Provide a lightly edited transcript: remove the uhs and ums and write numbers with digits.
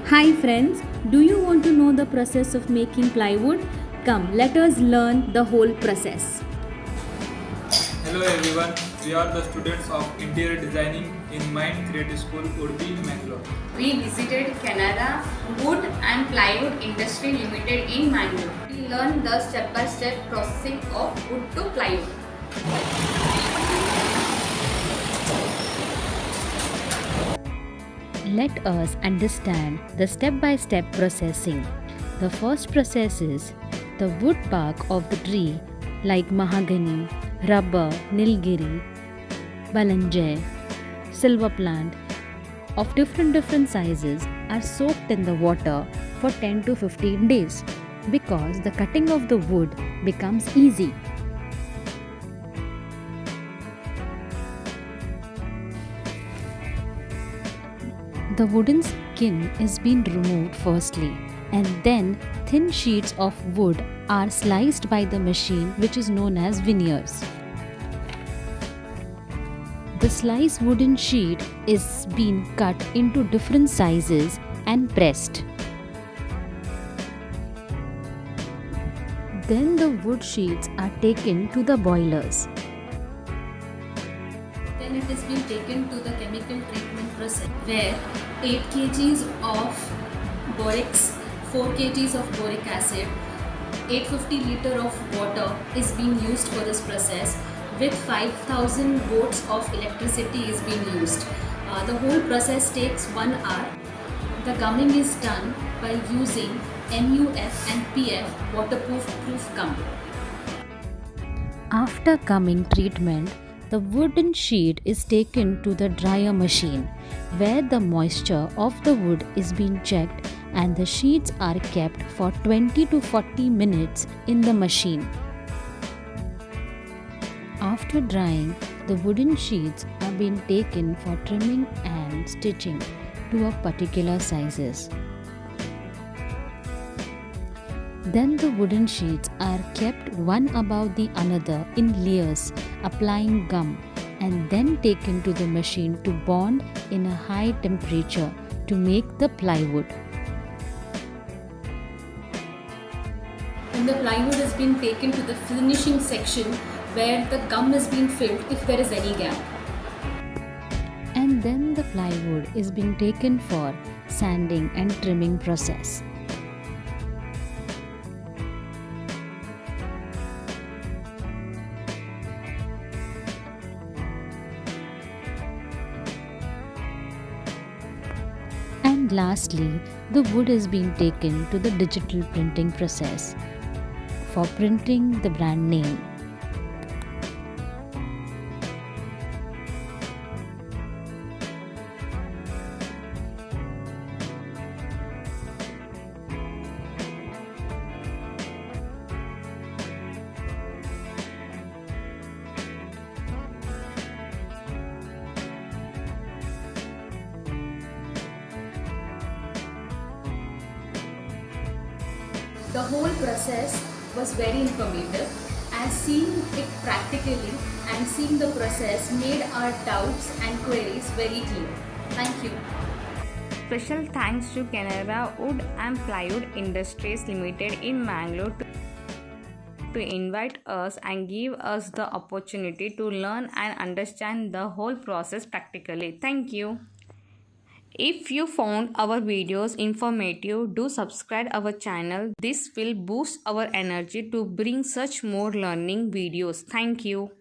Hi friends, do you want to know the process of making plywood? Come, let us learn the whole process. Hello everyone, we are the students of Interior Designing in Mind Creative School, UDUPI, Mangalore. We visited Canada Wood and Plywood Industry Limited in Mangalore. We learned the step-by-step processing of wood to plywood. Let us understand the step-by-step processing. The first process is the wood bark of the tree like mahogany, rubber, nilgiri, balanjay, silver plant of different sizes are soaked in the water for 10 to 15 days because the cutting of the wood becomes easy. The wooden skin is being removed firstly, and then thin sheets of wood are sliced by the machine, which is known as veneers. The sliced wooden sheet is being cut into different sizes and pressed. Then the wood sheets are taken to the boilers. Then it is being taken to the chemical treatment process where 8 kgs of borax, 4 kgs of boric acid, 850 liter of water is being used for this process with 5000 volts of electricity is being used. The whole process takes 1 hour. The gumming is done by using MUF and PF waterproof gum. After gumming treatment, the wooden sheet is taken to the dryer machine where the moisture of the wood is being checked and the sheets are kept for 20 to 40 minutes in the machine. After drying, the wooden sheets are being taken for trimming and stitching to a particular sizes. Then the wooden sheets are kept one above the another in layers, applying gum, and then taken to the machine to bond in a high temperature to make the plywood. When the plywood is being taken to the finishing section where the gum is being filled if there is any gap. And then the plywood is being taken for sanding and trimming process. And lastly, the wood is being taken to the digital printing process for printing the brand name. The whole process was very informative, as seeing it practically and seeing the process made our doubts and queries very clear. Thank you. Special thanks to Canada Wood and Plywood Industries Limited in Mangalore to invite us and give us the opportunity to learn and understand the whole process practically. Thank you. If you found our videos informative, do subscribe our channel. This will boost our energy to bring such more learning videos. Thank you.